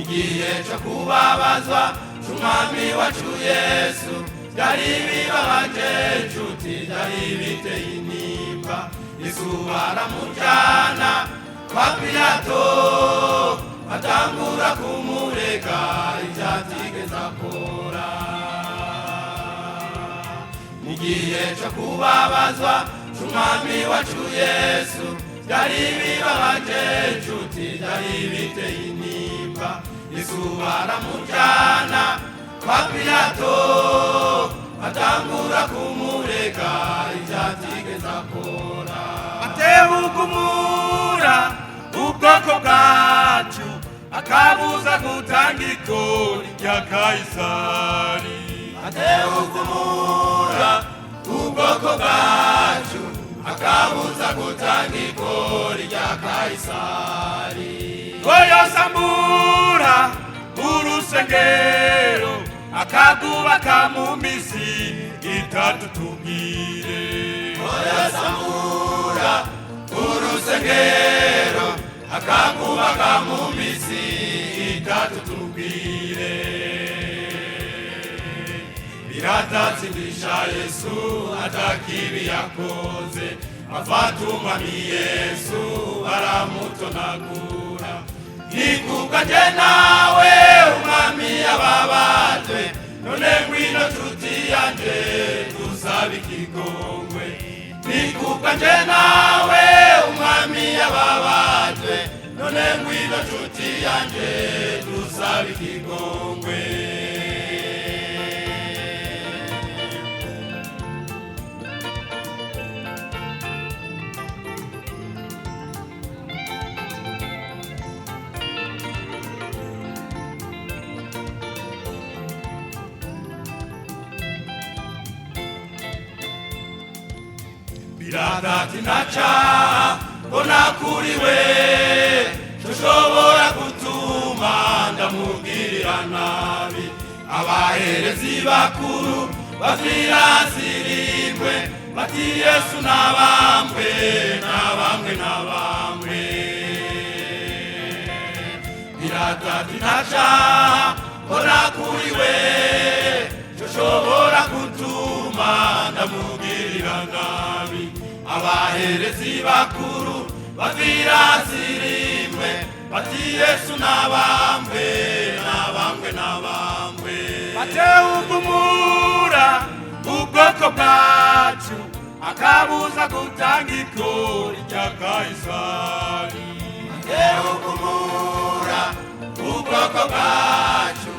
igihe cyo kubabazwa c'umwami wacu Yesu byari bibabaje nshuti byari biteye intimba. Yesu baramujana kwa Pilato atangura kumurega ivyatigeze akora. Igihe cyo kubabazwa c'umwami wacu Yesu byari bibabaje nshuti byari biteye intimba. Yesu baramujana kwa Pilato atangura kumurega ivyatigeze akora. Atehugumura ubwoko bwacu akabuza gutanga ikori rya Kaisari. Atehugumura ubwoko bwacu akabuza gutanga ikori rya Kaisari. Koyosambura urusengero akagubaka mu misi itatu tubwire. Koyosambura urusengero akagubaka mu misi itatu tubwire. Biratatsindisha Yesu atakibi yakoze afata umwami Yesu baramutonagura. Nikubwa je nawe umwami yababajwe none ngwino nshuti yanje dusabe ikigongwe. Nikubwa je nawe umwami yababajwe none ngwino nshuti yanje dusabe ikigongwe. Pilato nacha bona kuriwe tushobora gutuma ndamugirira nabi. Abaherezi bakuru bafirasirimwe bati Yesu nabambwe nabambwe nabambwe. Pilato nacha bona kuriwe tushobora gutuma ndamugirira nabi. Abaherezi bakuru bafirasirimwe bati Yesu nabambwe nabambwe nabambwe. Atehugumura ubwoko bwacu akabuza gutanga ikori rya Kaisari. Atehugumura ubwoko bwacu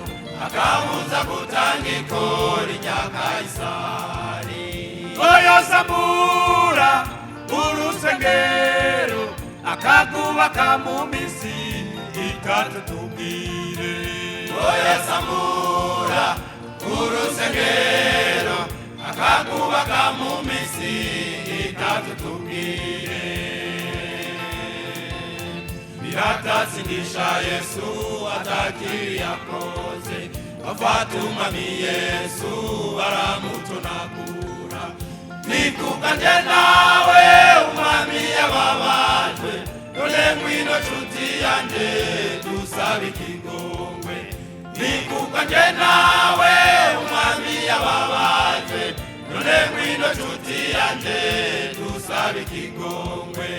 akabuza gutanga ikori rya Kaisari. Koyosambura urusengero akagubaka mu misi itatu tubwire. Koyosambura urusengero akagubaka mu misi itatu tubwire. Biratatsindisha Yesu atakibi yakoze afata umwami Yesu baramutonagura. Nikubwa je nawe umwami yababajwe none ngwino nshuti yanje dusabe ikigongwe. Nikubwa je nawe umwami yababajwe none ngwino nshuti yanje dusabe ikigongwe.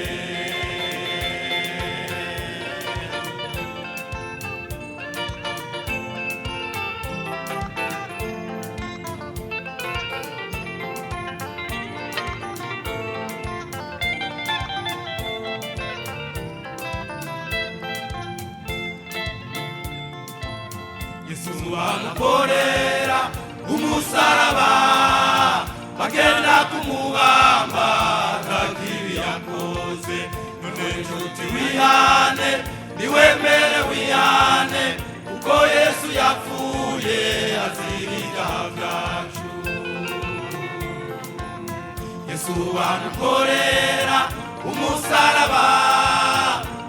Yesu bamukorera umusaraba bagenda kumubamba atakibi yakoze. None nshuti wihane niwemere wihane kuko Yesu yapfuye azira ibyaha byacu. Yesu bamukorera umusaraba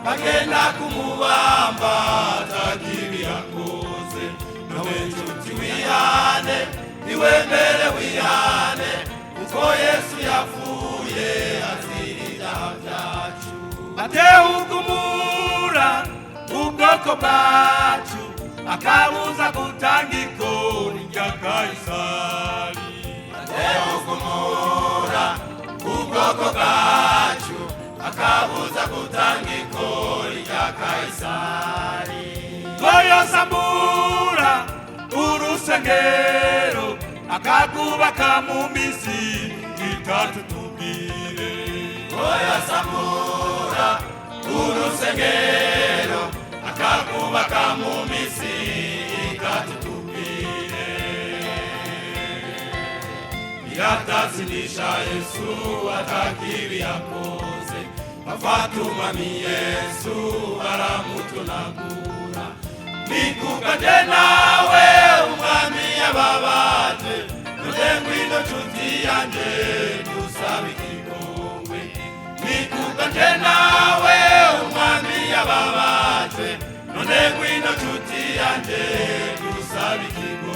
bagenda kumubamba atakibi yakoze. None nshuti wihane niwemere wihane kuko Yesu yapfuye azira ibyaha byacu. Atehugumura ubwoko bwacu akabuza gutanga ikori rya Kayisari. Gumura ubwoko bwacu akabuza gutanga ikori rya Kayisari. Koyosambura urusengero akagubaka mu misi itatu tubwire. Koyosambura urusengero akagubaka mu misi itatu tubwire. Yatazinisha Yesu atakibi yakoze, afata umwami Yesu aramutunagura. Nikukaje nawe umwami yababaje, none ngwino nshuti yanje dusabe ikigongwe. Nikukaje nawe umwami yababaje, none ngwino nshuti yanje dusabe ikigongwe.